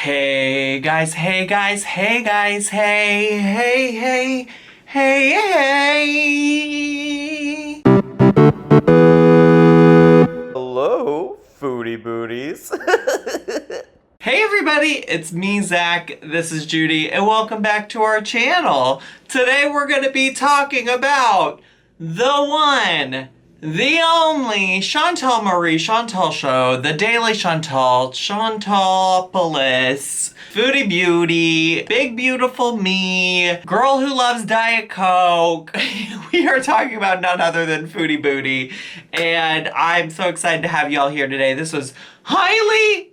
Hey guys, hey guys, hey guys, hey, hey, hey, hey, hey. Hello, foodie booties. Hey everybody, it's me, Zach. This is Judy, and welcome back to our channel. Today we're going to be talking about the one, the only Chantal Marie Chantal Show, the Daily Chantal, Chantalpolis, Foodie Beauty, Big Beautiful Me, Girl Who Loves Diet Coke. We are talking about none other than Foodie Booty, and I'm so excited to have y'all here today. This was highly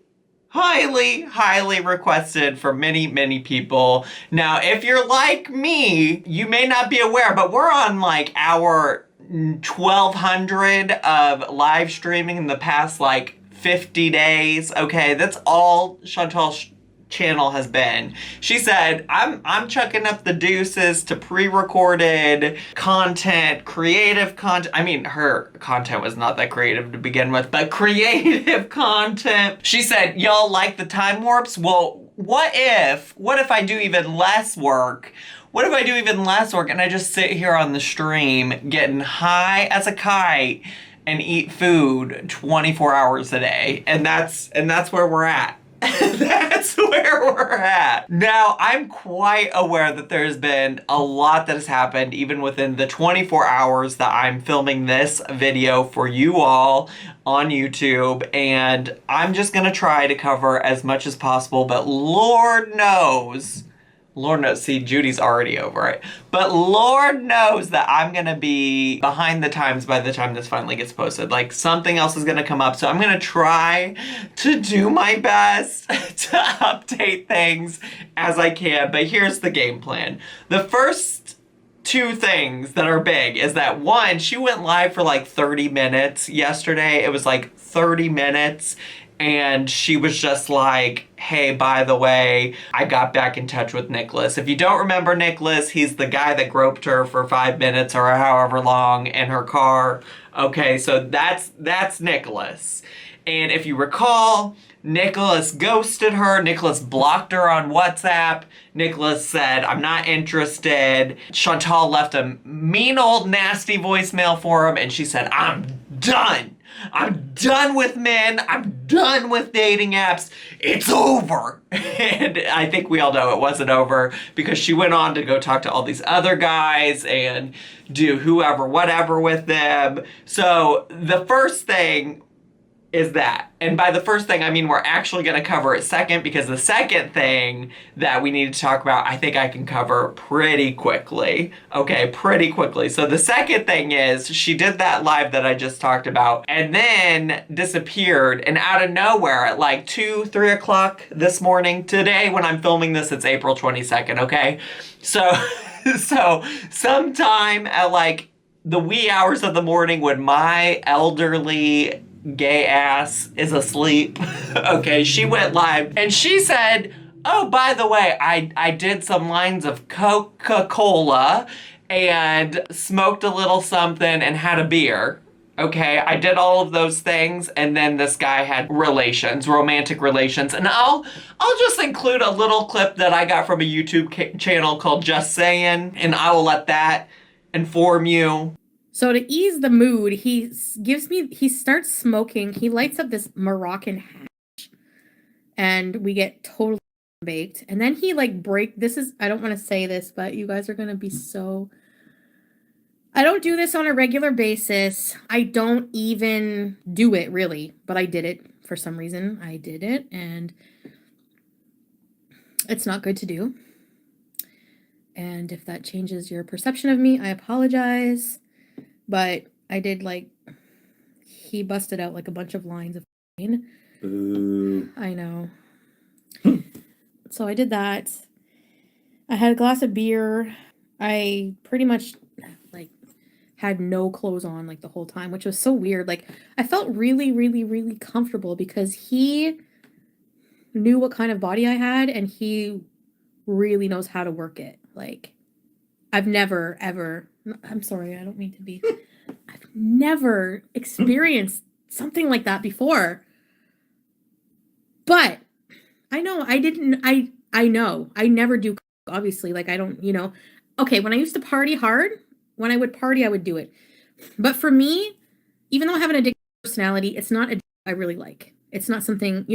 requested for many people. Now, if you're like me, you may not be aware, but we're on like our 1200 of live streaming in the past like 50 days. Okay, that's all Chantal's channel has been. She said, I'm chucking up the deuces to pre-recorded content, creative content. I mean, her content was not that creative to begin with, but creative content. She said, y'all like the time warps? Well, what if I do even less work? What if I do even less work and I just sit here on the stream getting high as a kite and eat food 24 hours a day? And that's where we're at. That's where we're at. Now, I'm quite aware that there's been a lot that has happened even within the 24 hours that I'm filming this video for you all on YouTube, and I'm just gonna try to cover as much as possible, but Lord knows, see, Judy's already over it. But Lord knows that I'm gonna be behind the times by the time this finally gets posted. Like, something else is gonna come up, so I'm gonna try to do my best to update things as I can. But here's the game plan. The first two things that are big is that one, she went live for like 30 minutes yesterday. It was like 30 minutes. And she was just like, hey, by the way, I got back in touch with Nicholas. If you don't remember Nicholas, he's the guy that groped her for 5 minutes or however long in her car. Okay, so that's Nicholas. And if you recall, Nicholas ghosted her. Nicholas blocked her on WhatsApp. Nicholas said, I'm not interested. Chantal left a mean old nasty voicemail for him, and she said, I'm done. I'm done with men. I'm done with dating apps. It's over. And I think we all know it wasn't over because she went on to go talk to all these other guys and do whoever, whatever with them. So the first thing is that. And by the first thing, I mean we're actually going to cover it second, because the second thing that we need to talk about, I think I can cover pretty quickly. Okay, pretty quickly. So the second thing is she did that live that I just talked about and then disappeared, and out of nowhere at like 2-3 o'clock this morning. Today, when I'm filming this, it's April 22nd, okay? So, so sometime at like the wee hours of the morning when my elderly gay ass is asleep. Okay, she went live and she said, oh, by the way, I did some lines of Coca-Cola and smoked a little something and had a beer. Okay, I did all of those things, and then this guy had relations, romantic relations, and I'll just include a little clip that I got from a YouTube channel called Just Saying, and I will let that inform you. So to ease the mood, he starts smoking. He lights up this Moroccan hash, and we get totally baked. And then he I don't want to say this, but you guys are going to be so... I don't do this on a regular basis. I don't even do it, really. But I did it for some reason. I did it, and it's not good to do. And if that changes your perception of me, I apologize. But I did, he busted out, a bunch of lines of Ooh. I know. So I did that. I had a glass of beer. I pretty much, had no clothes on, the whole time, which was so weird. I felt really comfortable because he knew what kind of body I had, and he really knows how to work it. I've never, ever... I'm sorry, I don't mean to be... I've never experienced something like that before. But I know. I didn't. I know. I never do. Obviously, like I don't. Okay, when I used to party hard, when I would party, I would do it. But for me, even though I have an addictive personality, it's not a I really like. It's not something.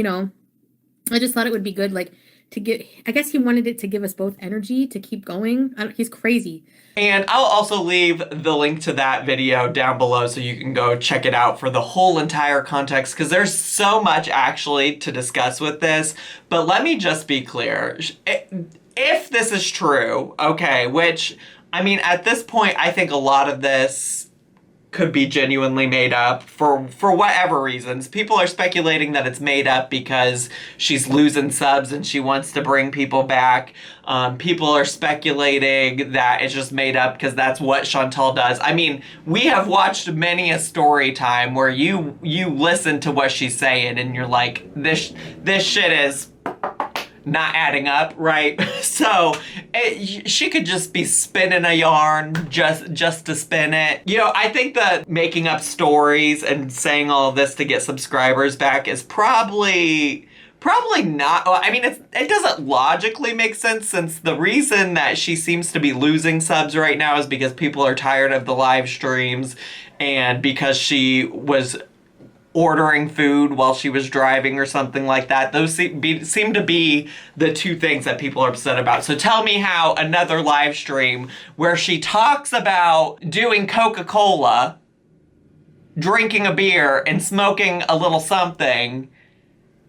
I just thought it would be good, like to get. I guess he wanted it to give us both energy to keep going. He's crazy. And I'll also leave the link to that video down below so you can go check it out for the whole entire context, because there's so much actually to discuss with this. But let me just be clear. If this is true, okay, which, I mean, at this point, I think a lot of this could be genuinely made up for whatever reasons. People are speculating that it's made up because she's losing subs and she wants to bring people back. People are speculating that it's just made up because that's what Chantal does. I mean, we have watched many a story time where you listen to what she's saying and you're like, this shit is not adding up, right? So she could just be spinning a yarn just to spin it. I think that making up stories and saying all of this to get subscribers back is probably not. I mean, it doesn't logically make sense, since the reason that she seems to be losing subs right now is because people are tired of the live streams, and because she was ordering food while she was driving or something like that. Those seem to be the two things that people are upset about. So tell me how another live stream where she talks about doing Coca-Cola, drinking a beer, and smoking a little something,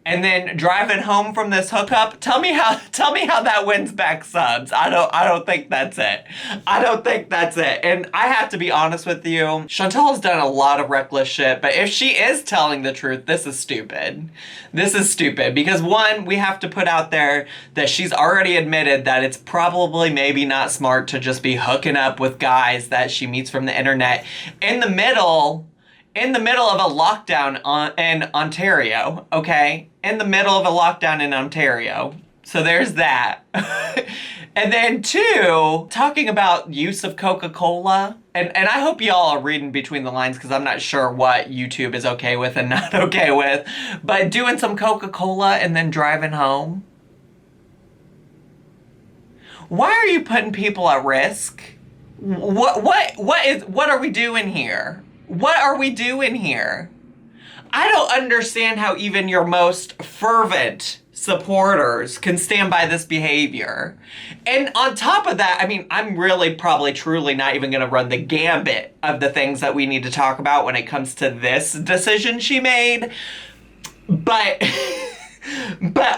and then driving home from this hookup, tell me how that wins back subs. I don't think that's it. I don't think that's it. And I have to be honest with you, Chantal has done a lot of reckless shit, but if she is telling the truth, this is stupid. This is stupid because, one, we have to put out there that she's already admitted that it's probably maybe not smart to just be hooking up with guys that she meets from the internet in the middle of a lockdown in Ontario, okay? In the middle of a lockdown in Ontario. So there's that. And then two, talking about use of Coca-Cola. And I hope y'all are reading between the lines, because I'm not sure what YouTube is okay with and not okay with. But doing some Coca-Cola and then driving home. Why are you putting people at risk? What are we doing here? What are we doing here? I don't understand how even your most fervent supporters can stand by this behavior. And on top of that, I mean, I'm really probably truly not even going to run the gambit of the things that we need to talk about when it comes to this decision she made. But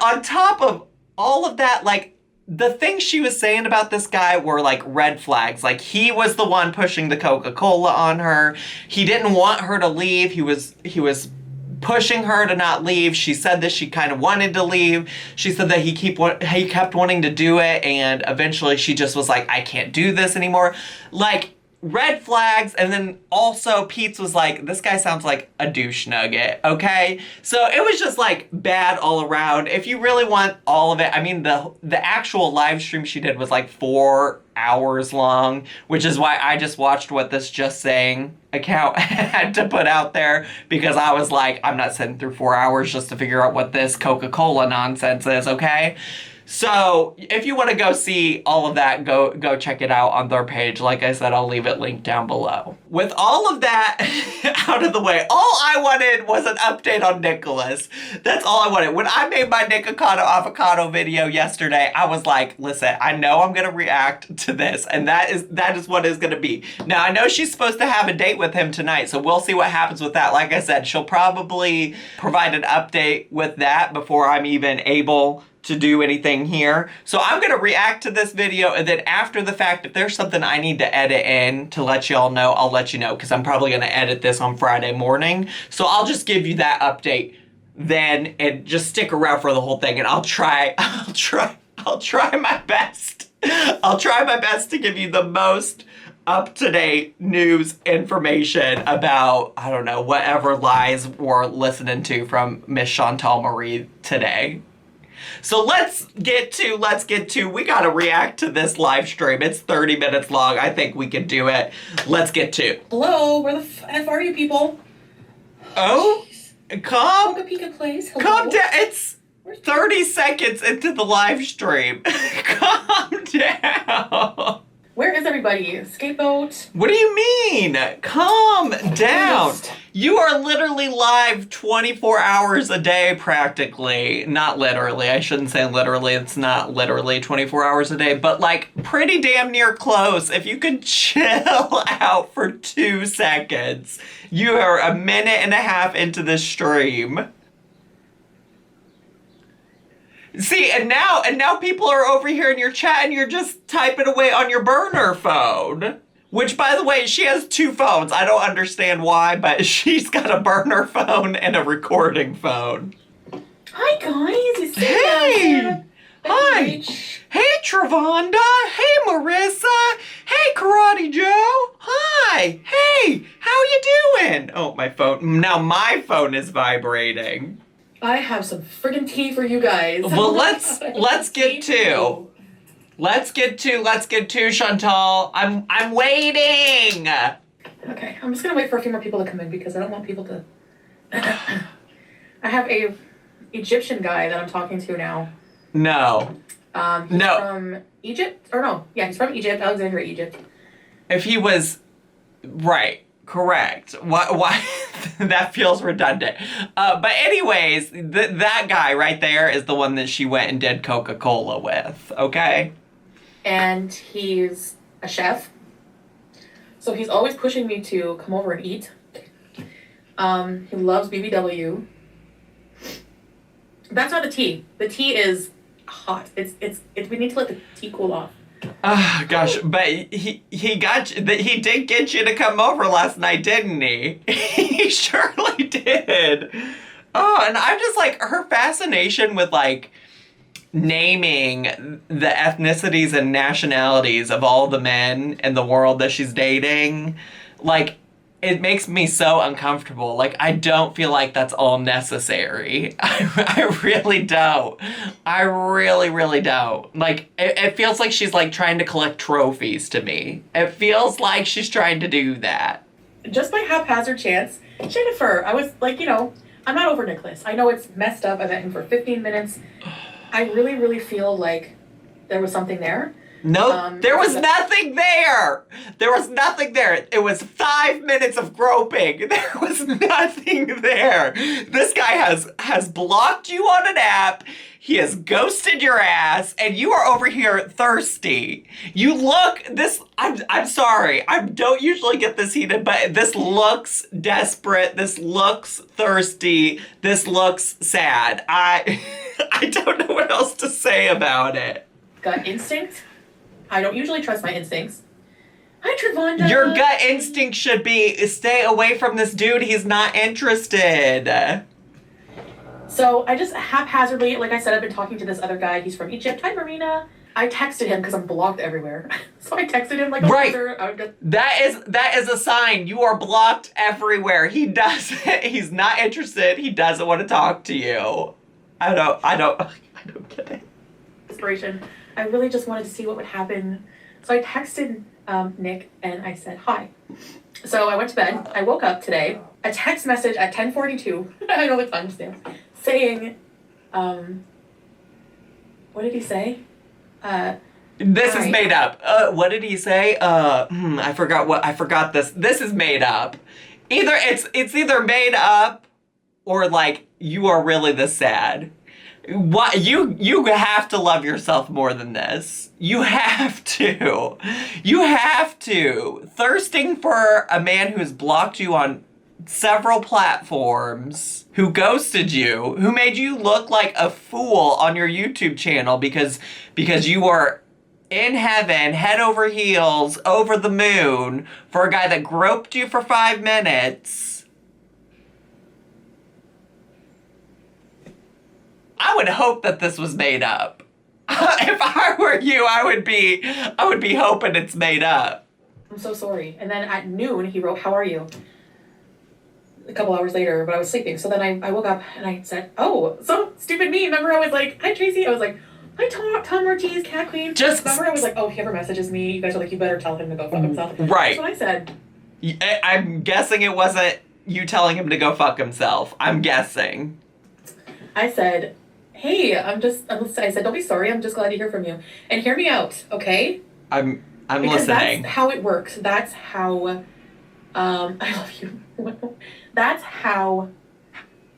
on top of all of that, like, the things she was saying about this guy were like red flags. Like, he was the one pushing the Coca-Cola on her. He didn't want her to leave. He was pushing her to not leave. She said that she kind of wanted to leave. She said that he kept wanting to do it, and eventually she just was like, I can't do this anymore. Like, red flags. And then also Pete's was like, this guy sounds like a douche nugget, okay? So it was just like bad all around. If you really want all of it, I mean, the actual live stream she did was like 4 hours long, which is why I just watched what this Just Saying account had to put out there, because I was like, I'm not sitting through 4 hours just to figure out what this Coca-Cola nonsense is, okay? So if you want to go see all of that, go check it out on their page. Like I said, I'll leave it linked down below. With all of that out of the way, all I wanted was an update on Nicholas. That's all I wanted. When I made my Nikocado avocado video yesterday, I was like, listen, I know I'm going to react to this, and that is what it's going to be. Now, I know she's supposed to have a date with him tonight, so we'll see what happens with that. Like I said, she'll probably provide an update with that before I'm even able to do anything here. So I'm gonna react to this video, and then after the fact, if there's something I need to edit in to let y'all know, I'll let you know, because I'm probably gonna edit this on Friday morning. So I'll just give you that update then, and just stick around for the whole thing, and I'll try my best. I'll try my best to give you the most up-to-date news information about, I don't know, whatever lies we're listening to from Miss Chantal Marie today. So let's get to, we gotta react to this live stream. It's 30 minutes long. I think we can do it. Let's get to. Hello, where the F are you people? Oh, Pika Place. Hello. calm down. 30 seconds into the live stream. Calm down. Where is everybody? Scapegoat. What do you mean? Calm down. You are literally live 24 hours a day practically. Not literally. I shouldn't say literally. It's not literally 24 hours a day, but like pretty damn near close. If you could chill out for 2 seconds. You are a minute and a half into the stream. See, and now people are over here in your chat and you're just typing away on your burner phone. Which, by the way, she has 2 phones. I don't understand why, but she's got a burner phone and a recording phone. Hi, guys. Hey! Hi! Hey, Travonda! Hey, Marissa! Hey, Karate Joe! Hi! Hey! How you doing? Oh, my phone. Now my phone is vibrating. I have some friggin' tea for you guys. Well, let's get to. Let's get to, Chantal. I'm waiting. Okay, I'm just gonna wait for a few more people to come in because I don't want people to. I have a Egyptian guy that I'm talking to now. No. He's No. from Egypt, or no? Yeah, he's from Egypt, Alexandria, Egypt. If he was right, correct. Why? That feels redundant. But anyways, that guy right there is the one that she went and did Coca-Cola with. Okay. And he's a chef. So he's always pushing me to come over and eat. He loves BBW. That's not the tea. The tea is hot. It's we need to let the tea cool off. Oh gosh, but he did get you to come over last night, didn't he? He surely did. Oh, and I'm just like, her fascination with like naming the ethnicities and nationalities of all the men in the world that she's dating, like, it makes me so uncomfortable. Like, I don't feel like that's all necessary. I really don't. I really, really don't. Like, it feels like she's, like, trying to collect trophies to me. It feels like she's trying to do that. Just by haphazard chance, Jennifer, I was like, I'm not over Nicholas. I know it's messed up. I met him for 15 minutes. I really, really feel like there was something there. No, there was nothing there. There was nothing there. It was 5 minutes of groping. There was nothing there. This guy has blocked you on an app. He has ghosted your ass, and you are over here thirsty. You look this. I'm sorry. I don't usually get this heated, but this looks desperate. This looks thirsty. This looks sad. I don't know what else to say about it. Gut instinct. I don't usually trust my instincts. Hi, Travonda. Your gut instinct should be stay away from this dude. He's not interested. So I just haphazardly, like I said, I've been talking to this other guy. He's from Egypt. Hi, Marina. I texted him because I'm blocked everywhere. So I texted him like a loser. That is a sign. You are blocked everywhere. He doesn't. He's not interested. He doesn't want to talk to you. I don't get it. Inspiration. I really just wanted to see what would happen. So I texted Nick and I said, hi. So I went to bed. I woke up today. A text message at 10:42. I know the timestamp. Saying, what did he say? This is made up. What did he say? I forgot this. This is made up. Either it's either made up or like you are really this sad. What you have to love yourself more than this. You have to. You have to. Thirsting for a man who has blocked you on several platforms, who ghosted you, who made you look like a fool on your YouTube channel because you were in heaven, head over heels, over the moon for a guy that groped you for 5 minutes. I would hope that this was made up. If I were you, I would be hoping it's made up. I'm so sorry. And then at noon, he wrote, how are you? A couple hours later, but I was sleeping. So then I woke up and I said, oh, so stupid me. Remember I was like, hi, Tracy. I was like, hi, Tom Ortiz, Cat Queen. Remember I was like, oh, if he ever messages me, you guys are like, you better tell him to go fuck himself. Right. That's what I said. I'm guessing it wasn't you telling him to go fuck himself. I'm guessing. I said, hey, I said, don't be sorry. I'm just glad to hear from you. And hear me out, okay? I'm Because listening. that's how it works. That's how, I love you. That's how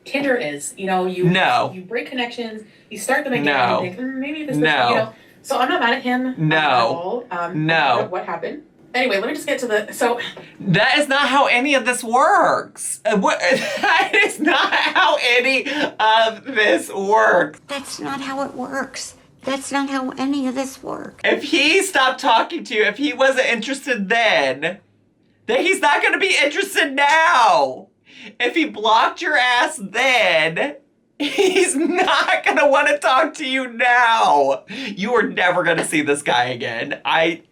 Tinder is. You know, No. you break connections, you start them again, No. and you think, maybe this No. you know. So I'm not mad at him No. at all. No. What happened? Anyway, let me just get to so That is not how any of this works. That is not how any of this works. That's not how it works. That's not how any of this works. If he stopped talking to you, if he wasn't interested then he's not going to be interested now. If he blocked your ass then, he's not going to want to talk to you now. You are never going to see this guy again. I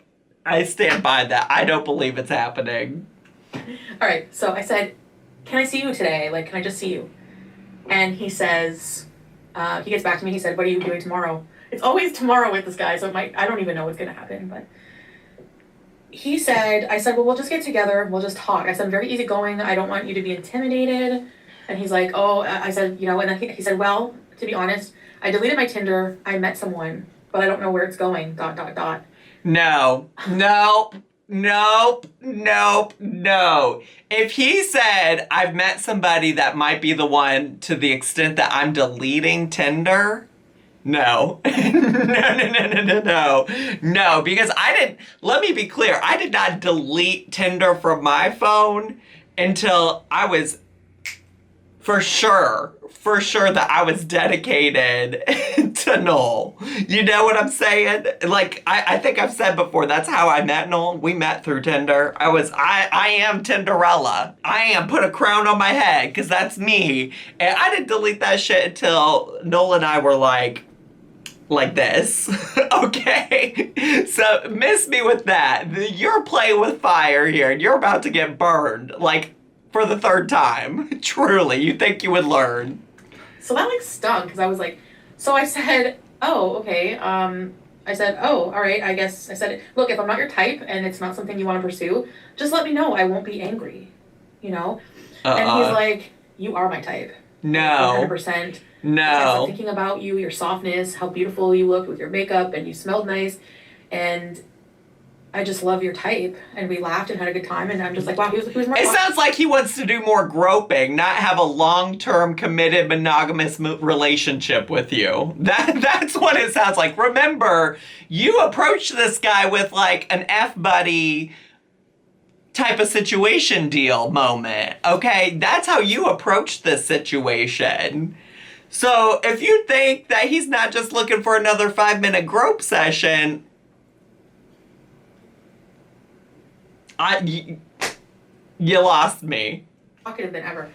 stand by that. I don't believe it's happening. all right, so I said, can I see you today? Like, can I just see you? And he says, he gets back to me, he said, what are you doing tomorrow? It's always tomorrow with this guy, so I don't even know what's gonna happen, but I said, well, we'll just get together, we'll just talk. I said, I'm very easygoing, I don't want you to be intimidated. And he's like, oh, I said, you know, and then he said, well, to be honest, I deleted my Tinder, I met someone, but I don't know where it's going, ... No. Nope. Nope. Nope. No. If he said, I've met somebody that might be the one to the extent that I'm deleting Tinder, no. No. No, because let me be clear, I did not delete Tinder from my phone until I was for sure that I was dedicated to Noel. You know what I'm saying? Like, I think I've said before, that's how I met Noel. We met through Tinder. I am Tinderella. I am put a crown on my head, because that's me. And I didn't delete that shit until Noel and I were like this. Okay? So, miss me with that. You're playing with fire here, and you're about to get burned. Like, for the third time. Truly, you think you would learn. So that like stung, because I was like, so I said, oh, okay. I said, oh, all right, I guess. I said, look, if I'm not your type and it's not something you want to pursue, just let me know. I won't be angry, you know? And he's like, you are my type. No. 100%. No. I'm thinking about you, your softness, how beautiful you looked with your makeup, and you smelled nice. And I just love your type. And we laughed and had a good time. And I'm just like, wow, he was more. It sounds like he wants to do more groping, not have a long-term committed monogamous relationship with you. That's what it sounds like. Remember, you approached this guy with like an F-buddy type of situation deal moment, okay? That's how you approached this situation. So if you think that he's not just looking for another 5-minute grope session, you lost me. Talkative than ever.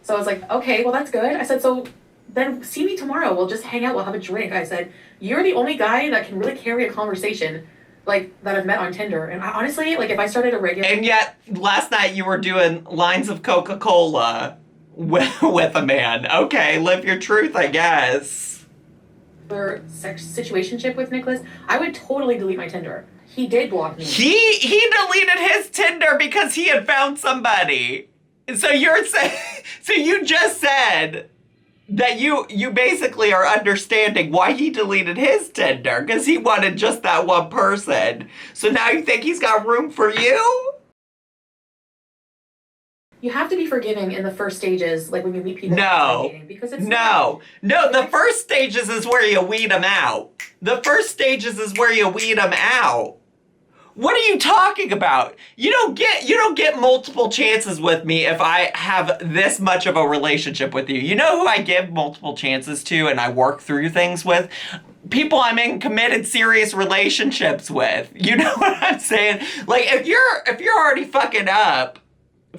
So I was like, okay, well, that's good. I said, so then see me tomorrow. We'll just hang out. We'll have a drink. I said, you're the only guy that can really carry a conversation like that I've met on Tinder. And I, honestly, like if I started a regular. And yet last night you were doing lines of Coca-Cola with a man. Okay, live your truth, I guess. Situationship with Nicholas, I would totally delete my Tinder. He did block me. He deleted his Tinder because he had found somebody. So you just said that you basically are understanding why he deleted his Tinder, because he wanted just that one person. So now you think he's got room for you? You have to be forgiving in the first stages, like when you meet people. No. Because it's No. The first stages is where you weed them out. The first stages is where you weed them out. What are you talking about? You don't get multiple chances with me if I have this much of a relationship with you. You know who I give multiple chances to and I work through things with? People I'm in committed, serious relationships with. You know what I'm saying? Like if you're already fucking up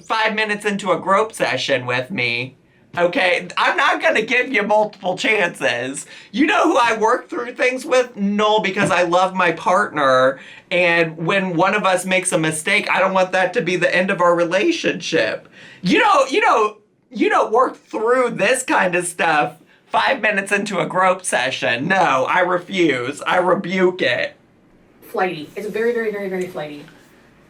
5 minutes into a grope session with me, okay, I'm not gonna give you multiple chances. You know who I work through things with? No, because I love my partner, and when one of us makes a mistake, I don't want that to be the end of our relationship. You don't work through this kind of stuff 5 minutes into a grope session. No, I refuse. I rebuke it. Flighty. It's very, very, very, very flighty.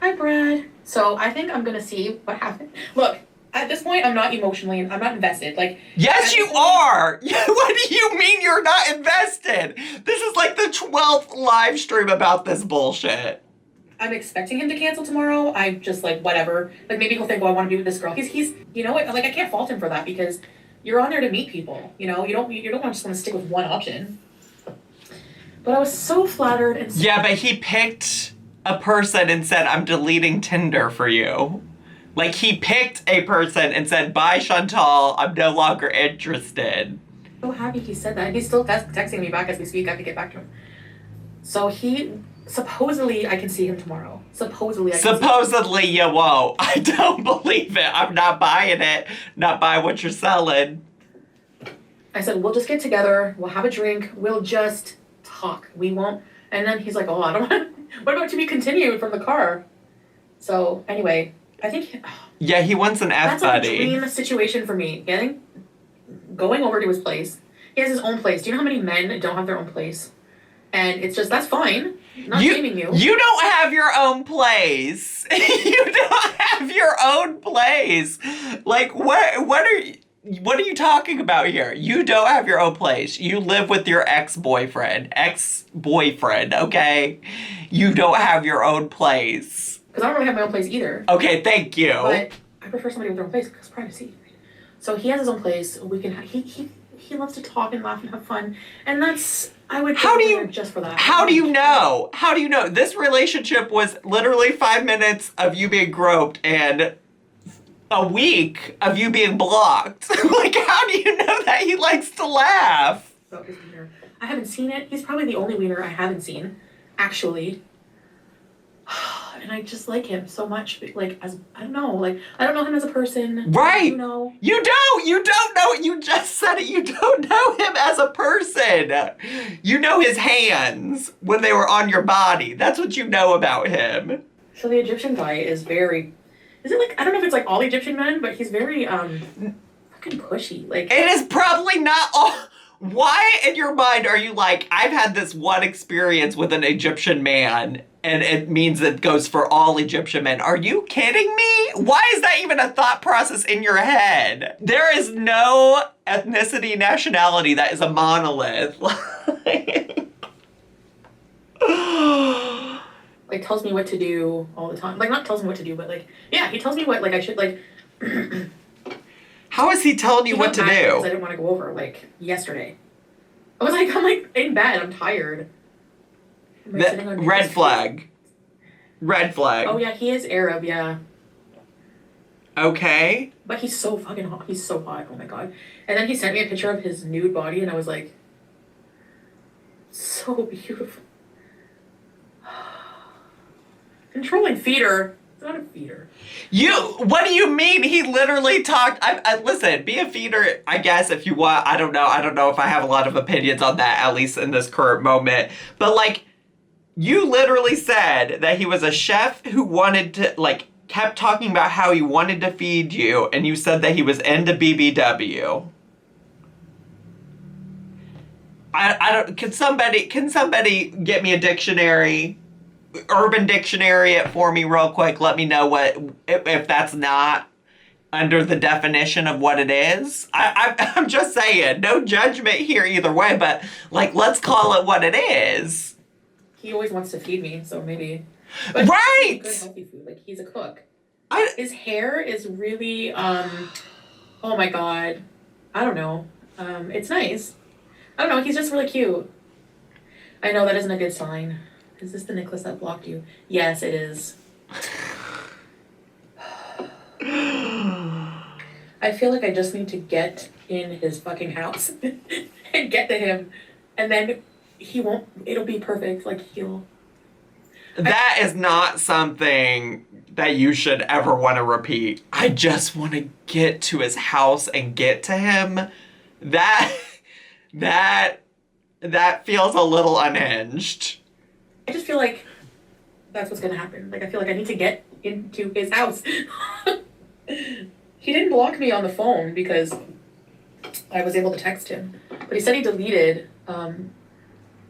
Hi, Brad. So I think I'm gonna see what happened. Look, at this point, I'm not invested. Like, yes, you are. What do you mean you're not invested? This is like the 12th live stream about this bullshit. I'm expecting him to cancel tomorrow. I'm just like, whatever. Like, maybe he'll think, well, I want to be with this girl. He's, you know what? Like, I can't fault him for that because you're on there to meet people. You know, you don't just want to stick with one option. But I was so flattered and. Yeah, but he picked a person and said, "I'm deleting Tinder for you." Like, he picked a person and said, "Bye, Chantal. I'm no longer interested." So happy he said that. He's still texting me back as we speak. I have to get back to him. So supposedly I can see him tomorrow. Supposedly you won't. I don't believe it. I'm not buying it. Not buying what you're selling. I said, we'll just get together. We'll have a drink. We'll just talk. We won't. And then he's like, oh, I don't want. What about to be continued from the car? So anyway, I think. Yeah, he wants an F buddy. That's like a dream situation for me. Going over to his place. He has his own place. Do you know how many men don't have their own place? And it's just, that's fine. Not shaming you. You don't have your own place. You don't have your own place. Like, what are you talking about here? You don't have your own place. You live with your ex-boyfriend, okay? You don't have your own place. Because I don't really have my own place either. Okay, thank you. But I prefer somebody with their own place because privacy. So he has his own place. We can. He loves to talk and laugh and have fun, and that's. I would. Just for that? How do you know? How do you know? This relationship was literally 5 minutes of you being groped and a week of you being blocked. Like, how do you know that he likes to laugh? About his wiener. I haven't seen it. He's probably the only wiener I haven't seen, actually. And I just like him so much. Like, I don't know him as a person. Right. You know. You don't know. You just said it. You don't know him as a person. You know his hands when they were on your body. That's what you know about him. So the Egyptian guy is very, is it like, I don't know if it's like all Egyptian men, but he's very, fucking pushy. Like. It is probably not all. Why in your mind are you like, I've had this one experience with an Egyptian man and it means it goes for all Egyptian men? Are you kidding me? Why is that even a thought process in your head? There is no ethnicity, nationality that is a monolith. Like, tells me what to do all the time. Like, not tells me what to do, but like, yeah, he tells me what, like, I should, like... How is he telling you what to do? Because I didn't want to go over, like, yesterday. I'm like in bed, I'm tired. I'm, like, sitting on red flag. Red flag. Oh yeah, he is Arab, yeah. Okay. But he's so fucking hot. He's so hot, oh my god. And then he sent me a picture of his nude body and I was like, so beautiful. Controlling feeder. It's not a feeder. What do you mean? He literally talked. Listen, be a feeder, I guess, if you want. I don't know if I have a lot of opinions on that, at least in this current moment. But, like, you literally said that he was a chef who wanted to, like, kept talking about how he wanted to feed you, and you said that he was into BBW. Can somebody get me a dictionary? Urban Dictionary it for me real quick. Let me know if that's not under the definition of what it is. I'm just saying, no judgment here either way, but like, let's call it what it is. He always wants to feed me, so maybe. But right. Good healthy food. Like, he's a cook. His hair is really oh my god. I don't know. It's nice. I don't know. He's just really cute. I know that isn't a good sign. Is this the necklace that blocked you? Yes, it is. I feel like I just need to get in his fucking house and get to him. And then it'll be perfect. Like, That is not something that you should ever want to repeat. I just want to get to his house and get to him. That feels a little unhinged. I just feel like that's what's gonna happen. Like, I feel like I need to get into his house. He didn't block me on the phone because I was able to text him. But he said he deleted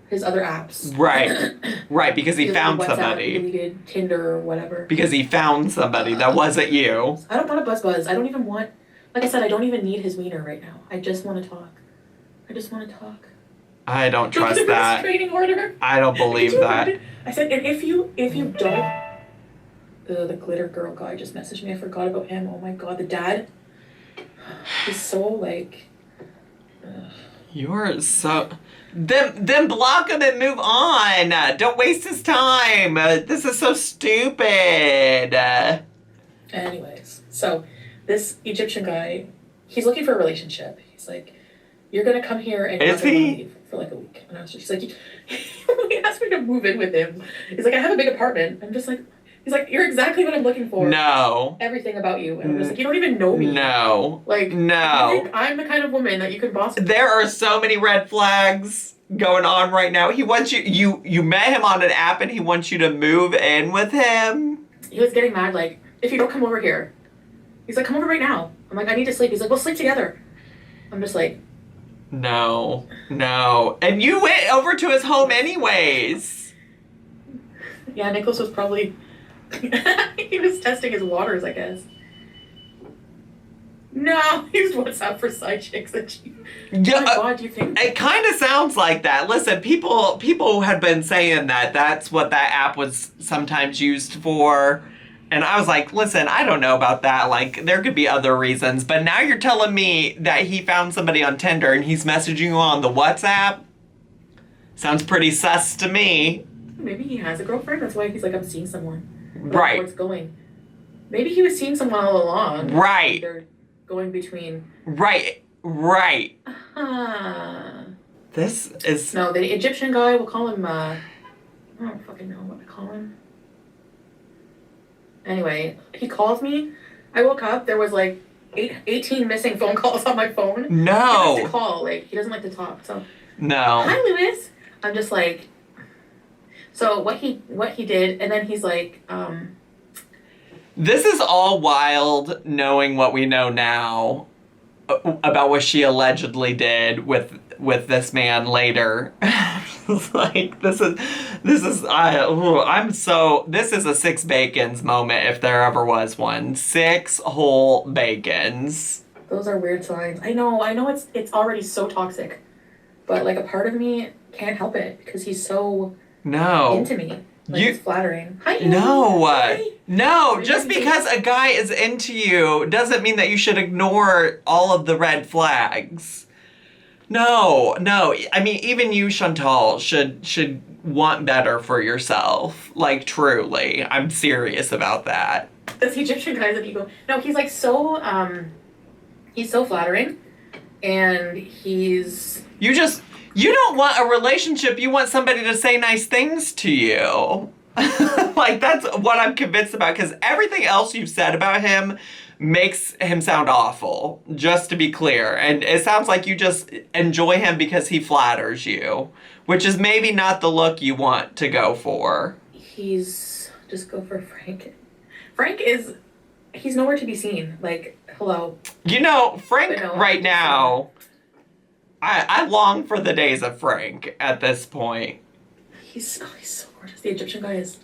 his other apps. Right. Right, because he found WhatsApp, somebody. He deleted Tinder or whatever. Because he found somebody that wasn't you. I don't want a buzz. I don't even want, like I said, I don't even need his wiener right now. I just want to talk. I don't trust that. Restraining order. I don't believe that. I said, and if you don't, the glitter girl guy just messaged me. I forgot about him. Oh my god, the dad. He's so like. You're so. Then block him and move on. Don't waste his time. This is so stupid. Anyways, so this Egyptian guy, he's looking for a relationship. He's like, you're gonna come here and you're Is gonna he? leave for like a week. And I was just like, he asked me to move in with him. He's like, I have a big apartment. I'm just like, he's like, you're exactly what I'm looking for. No. Everything about you. And I'm just like, you don't even know me. No. Like, No. I think I'm the kind of woman that you can boss. There are so many red flags going on right now. He wants you met him on an app and he wants you to move in with him. He was getting mad, like, if you don't come over here. He's like, come over right now. I'm like, I need to sleep. He's like, we'll sleep together. I'm just like, no. And you went over to his home anyways. yeah, Nicholas was probably, he was testing his waters, I guess. No, he's WhatsApp for side chicks that you. Yeah, Oh my god, do you think? it kind of sounds like that. Listen, people had been saying that that's what that app was sometimes used for. And I was like, listen, I don't know about that. Like, there could be other reasons. But now you're telling me that he found somebody on Tinder and he's messaging you on the WhatsApp? Sounds pretty sus to me. Maybe he has a girlfriend. That's why he's like, I'm seeing someone. Right. Where it's going. Maybe he was seeing someone all along. Right. They're going between. Right. This is... No, the Egyptian guy, we'll call him, I don't fucking know what to call him. Anyway, he calls me. I woke up, there was like 18 missing phone calls on my phone. No. He likes to call, like, he doesn't like to talk, so. No. Hi, Lewis. I'm just like, so what he did, and then he's like, This is all wild, knowing what we know now about what she allegedly did with this man later. Like, this is a 6 bacons moment if there ever was one. 6 whole bacons. those are weird signs. I know it's already so toxic, but like a part of me can't help it because he's so into me. Like, it's flattering. Hi, No, Hi. no, just because a guy is into you doesn't mean that you should ignore all of the red flags. No. I mean, even you, Chantal, should want better for yourself. Like, truly. I'm serious about that. This Egyptian guy that you go, no, he's like so, he's so flattering, and he's... You don't want a relationship, you want somebody to say nice things to you. Like, that's what I'm convinced about, because everything else you've said about him makes him sound awful, just to be clear. And it sounds like you just enjoy him because he flatters you, which is maybe not the look you want to go for. Just go for Frank. He's nowhere to be seen. Like, hello. You know, Frank right now, I long for the days of Frank at this point. He's so gorgeous. The Egyptian guy is...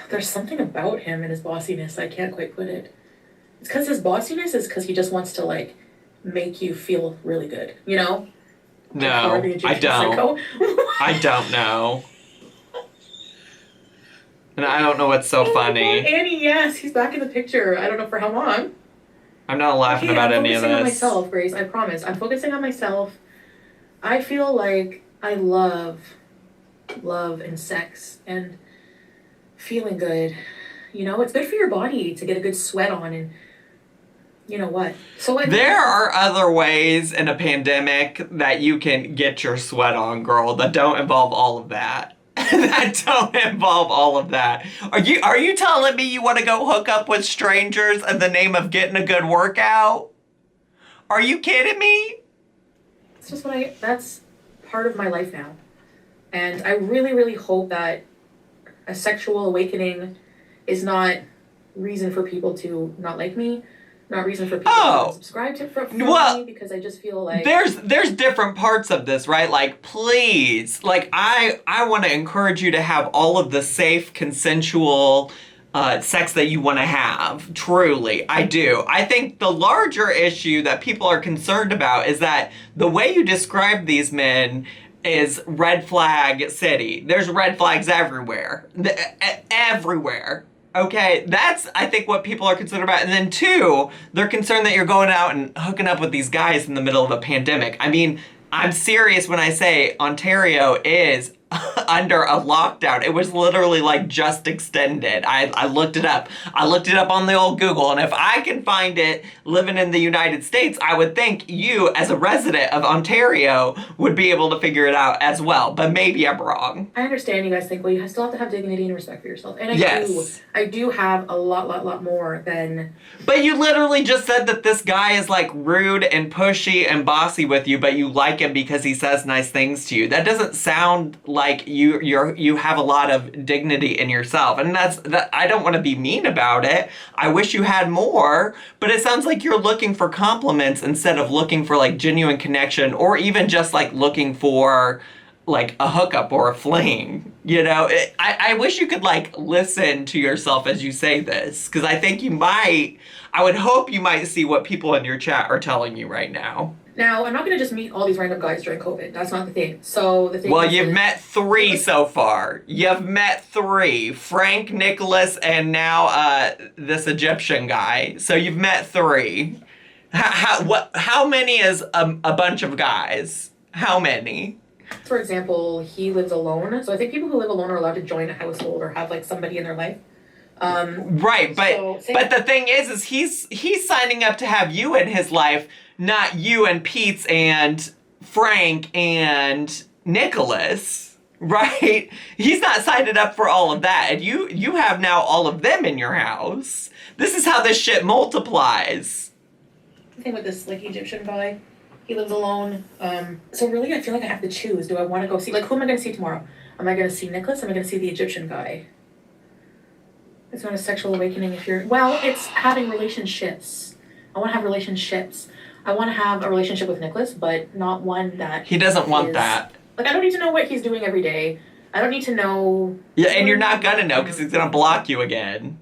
There's something about him and his bossiness. I can't quite put it. It's because his bossiness is because he just wants to, like, make you feel really good. You know? No, I don't. I don't know. And I don't know what's so funny. Annie, yes, he's back in the picture. I don't know for how long. I'm not laughing about any of this. I'm focusing on myself, Grace. I promise. I'm focusing on myself. I feel like I love and sex and feeling good. You know, it's good for your body to get a good sweat on, and you know what? So there are other ways in a pandemic that you can get your sweat on, girl, that don't involve all of that. That don't involve all of that. Are you telling me you want to go hook up with strangers in the name of getting a good workout? Are you kidding me? It's just that's part of my life now. And I really, really hope that a sexual awakening is not reason for people to not like me. not reason for people to subscribe to from me, because I just feel like there's different parts of this, right? Like, please, like I want to encourage you to have all of the safe, consensual sex that you want to have. Truly, I do. I think the larger issue that people are concerned about is that the way you describe these men is red flag city. There's red flags everywhere. Everywhere. Okay, that's, I think, what people are concerned about. And then two, they're concerned that you're going out and hooking up with these guys in the middle of a pandemic. I mean, I'm serious when I say Ontario is under a lockdown. It was literally like just extended. I looked it up. I looked it up on the old Google, and if I can find it living in the United States, I would think you, as a resident of Ontario, would be able to figure it out as well. But maybe I'm wrong. I understand you guys think, well, you still have to have dignity and respect for yourself. And I do have a lot more than... But you literally just said that this guy is like rude and pushy and bossy with you, but you like him because he says nice things to you. That doesn't sound like you have a lot of dignity in yourself, and that I don't want to be mean about it. I wish you had more, but it sounds like you're looking for compliments instead of looking for like genuine connection, or even just like looking for like a hookup or a fling. You know, I wish you could like listen to yourself as you say this, because I think I would hope you might see what people in your chat are telling you right now. Now, I'm not going to just meet all these random guys during COVID. That's not the thing. So the thing Well, you've met 3 so far. You've met 3. Frank, Nicholas, and now this Egyptian guy. So you've met 3. How many is a bunch of guys? How many? For example, he lives alone. So I think people who live alone are allowed to join a household or have like somebody in their life. Right, but the thing is he's signing up to have you in his life, not you and Pete's and Frank and Nicholas, right? He's not signing up for all of that, and you have now all of them in your house. This is how this shit multiplies. The thing with this like Egyptian guy, he lives alone. So really, I feel like I have to choose. Do I want to go see, like, who am I going to see tomorrow? Am I going to see Nicholas? Am I going to see the Egyptian guy? It's not a sexual awakening if you're... Well, it's having relationships. I want to have relationships. I want to have a relationship with Nicholas, but not one that... He doesn't want that. Like, I don't need to know what he's doing every day. I don't need to know... Yeah, and you're not gonna know because he's gonna block you again.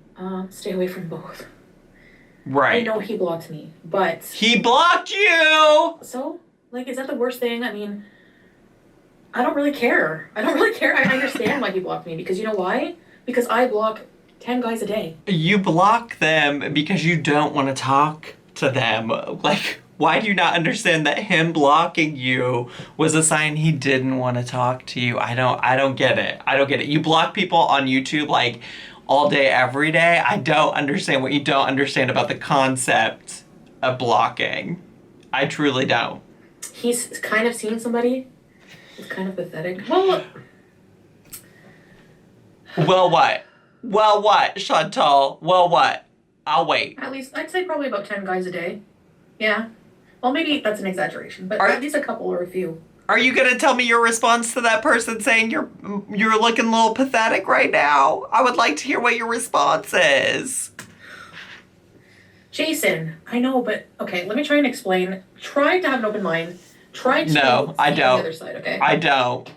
Stay away from both. Right. I know he blocked me, but... He blocked you! So? Like, is that the worst thing? I mean, I don't really care. I understand why he blocked me, because you know why? Because I block 10 guys a day. You block them because you don't want to talk to them. Like, why do you not understand that him blocking you was a sign he didn't want to talk to you? I don't get it. I don't get it. You block people on YouTube like all day, every day. I don't understand what you don't understand about the concept of blocking. I truly don't. He's kind of seen somebody. It's kind of pathetic. Well, what? Well, what, Chantal? Well, what? I'll wait. At least, I'd say probably about 10 guys a day. Yeah. Well, maybe that's an exaggeration, but at least a couple or a few. Are you going to tell me your response to that person saying you're looking a little pathetic right now? I would like to hear what your response is. Jason, I know, but okay, let me try and explain. Try to have an open mind. Try to No, I don't. The other side, okay? I don't.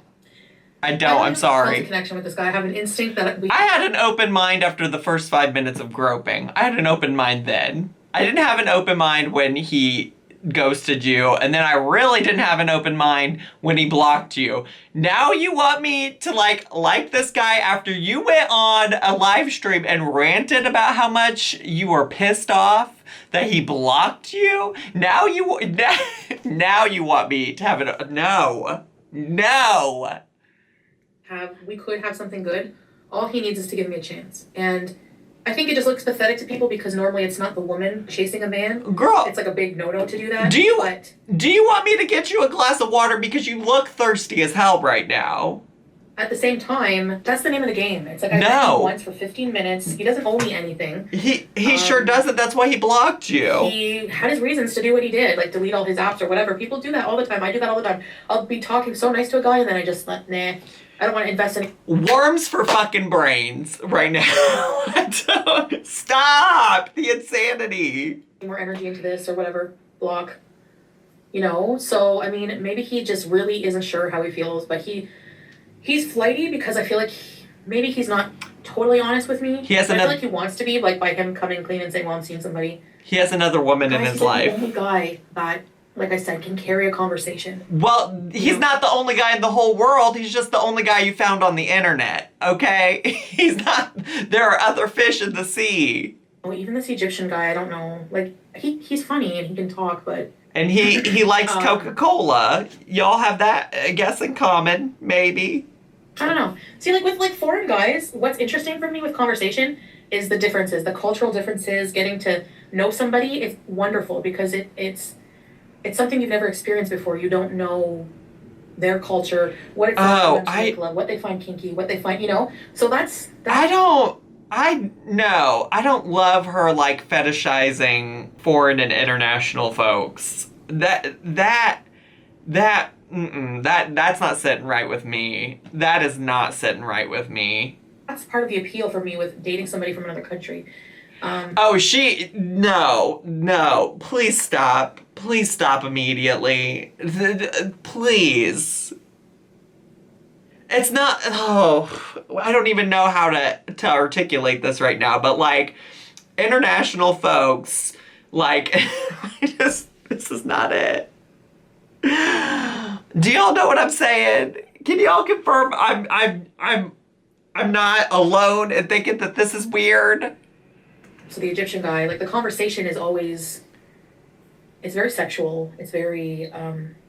I'm sorry. I have a connection with this guy. I have an instinct that I had an open mind after the first 5 minutes of groping. I had an open mind then. I didn't have an open mind when he ghosted you, and then I really didn't have an open mind when he blocked you. Now you want me to like this guy after you went on a live stream and ranted about how much you were pissed off that he blocked you? Now you want me to have it? No. We could have something good. All he needs is to give me a chance. And I think it just looks pathetic to people because normally it's not the woman chasing a man. Girl, it's like a big no-no to do that. Do you want me to get you a glass of water because you look thirsty as hell right now? at the same time, that's the name of the game. It's like, I met him once for 15 minutes. He doesn't owe me anything. He sure doesn't. That's why he blocked you. He had his reasons to do what he did, like delete all his apps or whatever. People do that all the time. I do that all the time. I'll be talking so nice to a guy and then I just, nah, I don't want to invest in... Worms for fucking brains right now. Stop the insanity. More energy into this or whatever. Block. You know? So, I mean, maybe he just really isn't sure how he feels, but he's flighty because I feel like maybe he's not totally honest with me. I feel like he wants to be, like, by him coming clean and saying, well, I'm seeing somebody. He has another woman in his life. He's the only guy that, like I said, can carry a conversation. Well, he's not the only guy in the whole world. He's just the only guy you found on the internet, okay? He's not... There are other fish in the sea. Oh, even this Egyptian guy, I don't know. Like, he's funny and he can talk, but... And he likes Coca-Cola. Y'all have that, I guess, in common, maybe. I don't know. See, like, with, like, foreign guys, what's interesting for me with conversation is the differences, the cultural differences, getting to know somebody. It's wonderful because it's something you've never experienced before. You don't know their culture, what it's like to make love, what they find kinky, what they find, you know? So that's... I don't love her, like, fetishizing foreign and international folks. That's not sitting right with me. That is not sitting right with me. That's part of the appeal for me with dating somebody from another country. No, please stop. Please stop immediately. Please. It's not, I don't even know how to articulate this right now, but, like, international folks, like, this is not it. Do y'all know what I'm saying? Can y'all confirm I'm not alone in thinking that this is weird? So the Egyptian guy, like, the conversation is always, it's very sexual. It's very,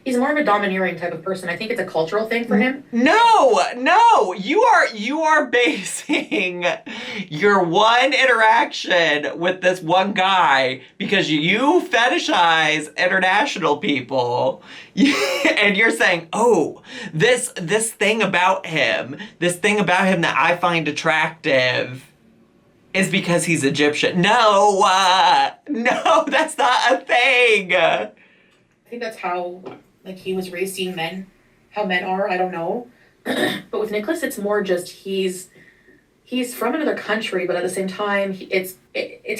he's more of a domineering type of person. I think it's a cultural thing for him. No, you are basing your one interaction with this one guy because you fetishize international people, and you're saying, oh, this thing about him that I find attractive is because he's Egyptian. No, that's not a thing. I think that's how, like, he was raised seeing men, how men are, I don't know. But with Nicholas, it's more just he's from another country, but at the same time, it's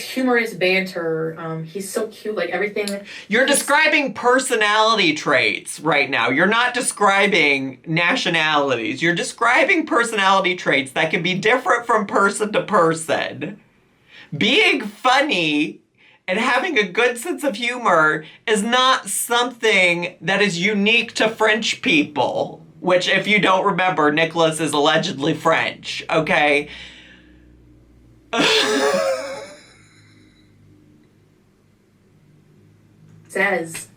humorous banter. He's so cute, like, everything. You're describing personality traits right now. You're not describing nationalities. You're describing personality traits that can be different from person to person. Being funny and having a good sense of humor is not something that is unique to French people. Which, if you don't remember, Nicholas is allegedly French, okay? Says,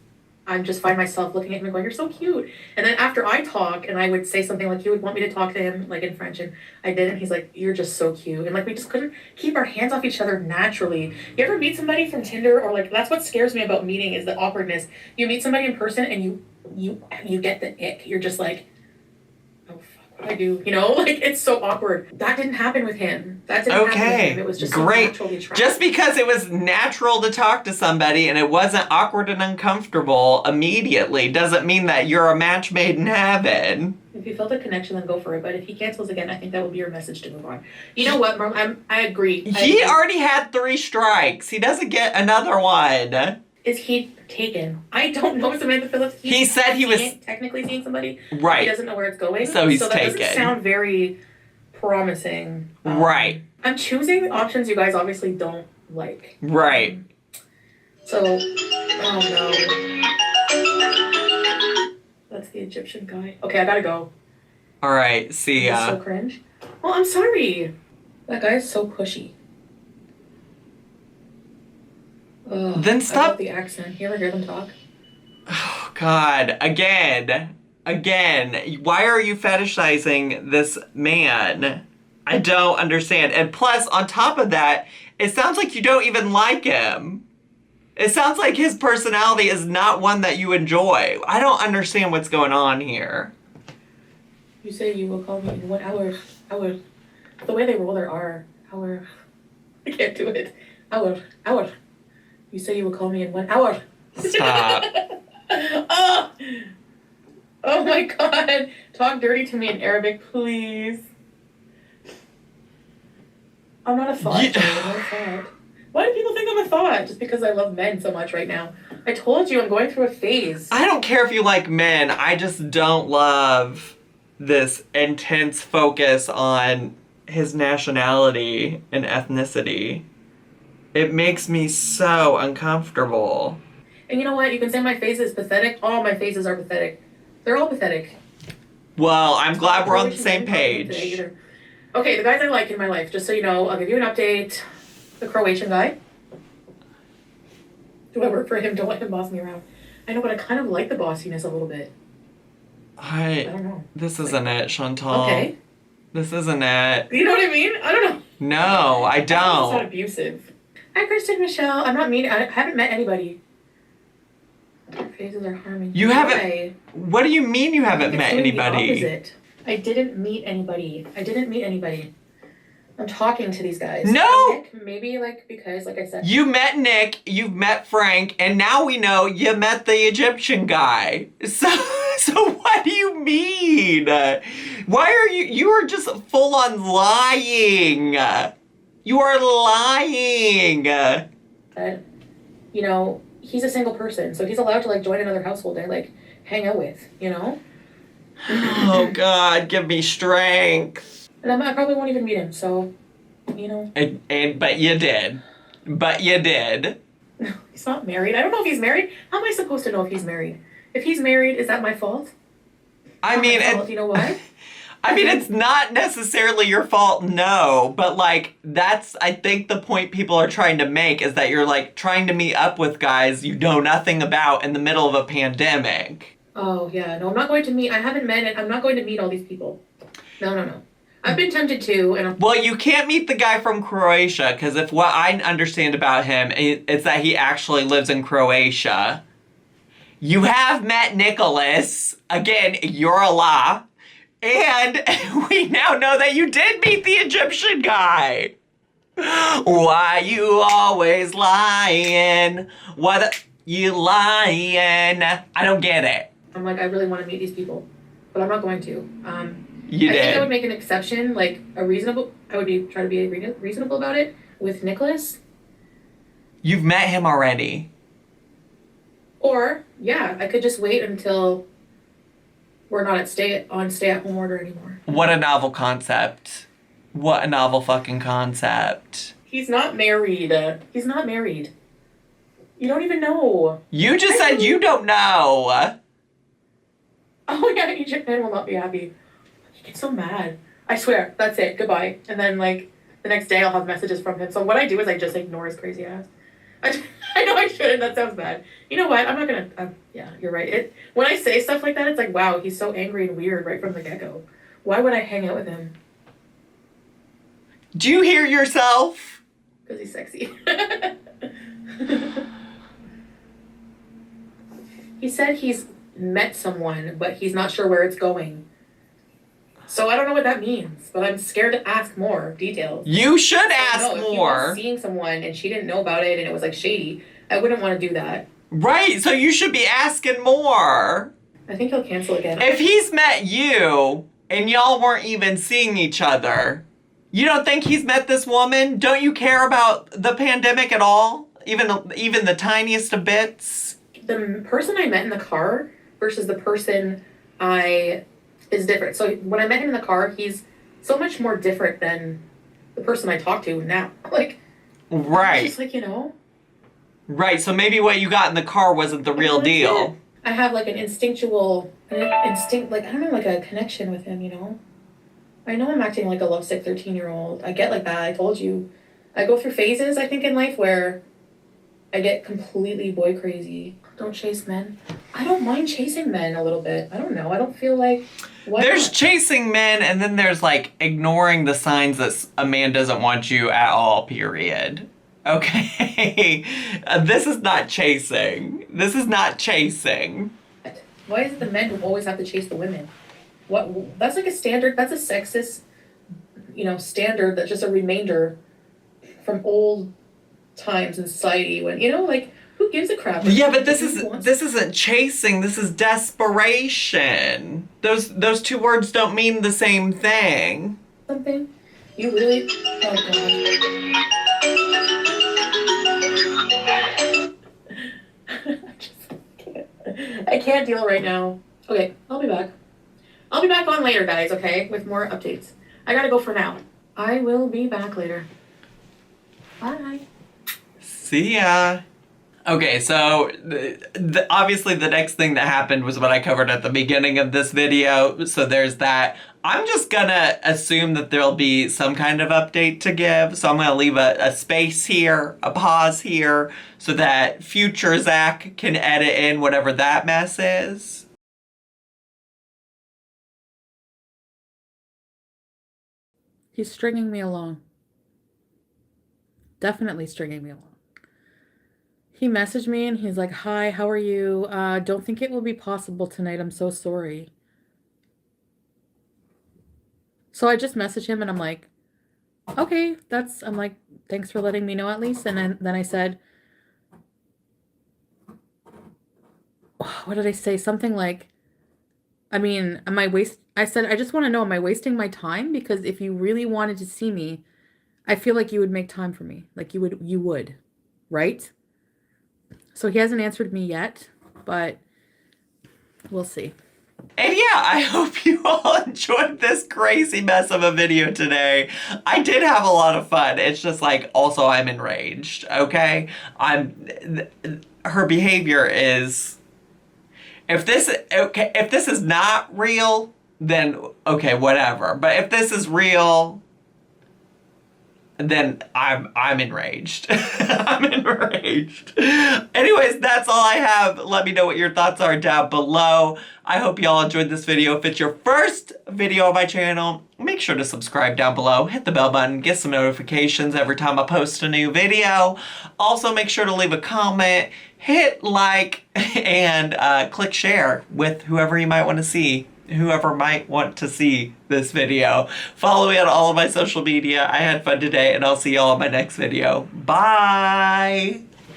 I just find myself looking at him and going, you're so cute. And then after I talk, and I would say something like, he would want me to talk to him, like, in French, and I did, and he's like, you're just so cute. And, like, we just couldn't keep our hands off each other naturally. You ever meet somebody from Tinder, or, like, that's what scares me about meeting, is the awkwardness. You meet somebody in person, and you get the ick. You're just like, I do, you know, like, it's so awkward. That didn't happen with him. That didn't happen with him. It was just great. So naturally attractive. Just because it was natural to talk to somebody and it wasn't awkward and uncomfortable immediately doesn't mean that you're a match made in heaven. If you felt a connection, then go for it. But if he cancels again, I think that would be your message to move on. You know what, Mom? I agree. He already had 3 strikes. He doesn't get another one. Is he taken? I don't know, Samantha Phillips. He said he was technically seeing somebody. Right. He doesn't know where it's going. So he's that taken. Doesn't sound very promising. Right. I'm choosing options you guys obviously don't like. Right. So, oh no. That's the Egyptian guy. Okay, I gotta go. All right, see ya. He's so cringe. Well, I'm sorry. That guy is so pushy. Ugh, Then stop. I love the accent. You ever hear them talk? Oh, God. Again. Why are you fetishizing this man? I don't understand. And plus, on top of that, it sounds like you don't even like him. It sounds like his personality is not one that you enjoy. I don't understand what's going on here. You say you will call me in 1 hour. Hour. The way they roll their R. Hour. I can't do it. Hour. Hour. You say you will call me in 1 hour. Stop. Oh! Oh my god. Talk dirty to me in Arabic, please. I'm not a thought, Yeah. Jay. I'm not a thought. Why do people think I'm a thought? Just because I love men so much right now. I told you I'm going through a phase. I don't care if you like men. I just don't love this intense focus on his nationality and ethnicity. It makes me so uncomfortable. And you know what? You can say my face is pathetic. All my faces are pathetic. They're all pathetic. Well, I'm glad we're on the same page. Okay, the guys I like in my life, just so you know, I'll give you an update. The Croatian guy. Do I work for him? Don't let him boss me around. I know, but I kind of like the bossiness a little bit. I don't know. This isn't it, Chantal. Okay. This isn't it. You know what I mean? I don't know. No, I It's not don't. abusive. Hi, Kristen Michelle. I'm not mean. I haven't met anybody. Their faces are harming. You haven't- Why? What do you mean you haven't It's met doing the anybody? opposite. I didn't meet anybody. I'm talking to these guys. No! Nick, maybe because I said. You met Nick, you've met Frank, and now we know you met the Egyptian guy. So what do you mean? Why are you are just full on lying. You are lying. That, he's a single person, so he's allowed to join another household and hang out with, Oh God, give me strength. And I probably won't even meet him, so, But you did. He's not married. I don't know if he's married. How am I supposed to know if he's married? If he's married, is that my fault? I mean, Not my fault, you know why? I mean, it's not necessarily your fault, no, but that's, I think, the point people are trying to make is that you're trying to meet up with guys you know nothing about in the middle of a pandemic. Oh, yeah. No, I'm not going to meet. I haven't met it. I'm not going to meet all these people. No. I've been tempted to, and Well, you can't meet the guy from Croatia, because if what I understand about him is that he actually lives in Croatia. You have met Nicholas. Again, you're a lie. And we now know that you did meet the Egyptian guy. Why you always lying? You lying? I don't get it. I'm I really want to meet these people, but I'm not going to. You I think I did. would make an exception, I would try to be reasonable about it with Nicholas. You've met him already. Or, yeah, I could just wait until we're not on stay-at-home order anymore. What a novel concept. What a novel fucking concept. He's not married. He's not married. You don't even know. You just said you don't know. Oh yeah, Egypt man will not be happy. He gets so mad. I swear, that's it. Goodbye. And then the next day I'll have messages from him. So what I do is I just ignore his crazy ass. I know I shouldn't. That sounds bad. You know what? I'm not gonna. Yeah, you're right. When I say stuff like that, it's wow, he's so angry and weird right from the get-go. Why would I hang out with him? Do you hear yourself? Because he's sexy. He said he's met someone, but he's not sure where it's going. So I don't know what that means, but I'm scared to ask more details. You should ask No, if he more. was seeing someone and she didn't know about it and it was shady, I wouldn't want to do that. Right, so you should be asking more. I think he'll cancel again. If he's met you and y'all weren't even seeing each other, you don't think he's met this woman? Don't you care about the pandemic at all? Even the tiniest of bits? The person I met in the car versus the person is different. So when I met him in the car, he's so much more different than the person I talk to now. Right. Just Right, so maybe what you got in the car wasn't the real deal. I have an instinct, I don't know, a connection with him, I know I'm acting like a lovesick 13-year-old. I get like that, I told you. I go through phases, I think, in life where I get completely boy crazy. Don't chase men. I don't mind chasing men a little bit. I don't know, I don't feel like... There's chasing men, and then there's ignoring the signs that a man doesn't want you at all, period. Okay? This is not chasing. Why is it the men who always have to chase the women? What, that's like a standard, that's a sexist, standard that's just a remainder from old times in society when, like, who gives a crap? Yeah, but Who wants- this isn't chasing, this is desperation. Those two words don't mean the same thing. Something. You really, oh god. I can't deal right now. Okay, I'll be back. I'll be back on later, guys, okay? With more updates. I gotta go for now. I will be back later. Bye. See ya. Okay, so obviously the next thing that happened was what I covered at the beginning of this video, so there's that. I'm just gonna assume that there'll be some kind of update to give, so I'm gonna leave a space here, a pause here, so that future Zach can edit in whatever that mess is. He's stringing me along. Definitely stringing me along. He messaged me and he's like, "Hi, how are you? Don't think it will be possible tonight. I'm so sorry." So I just messaged him and I'm like, "Okay, I'm like, thanks for letting me know at least." And then I said, what did I say? Something like, I said, "I just want to know, am I wasting my time? Because if you really wanted to see me, I feel like you would make time for me. Like you would, right?" So he hasn't answered me yet, but we'll see. And yeah, I hope you all enjoyed this crazy mess of a video today. I did have a lot of fun. It's just like, also I'm enraged, okay? Her behavior is, if this is not real, then okay, whatever. But if this is real, then I'm enraged. I'm enraged. Anyways, that's all I have. Let me know what your thoughts are down below. I hope y'all enjoyed this video. If it's your first video on my channel, make sure to subscribe down below. Hit the bell button. Get some notifications every time I post a new video. Also, make sure to leave a comment, hit like, and click share with whoever might want to see this video. Follow me on all of my social media. I had fun today, and I'll see y'all in my next video. Bye!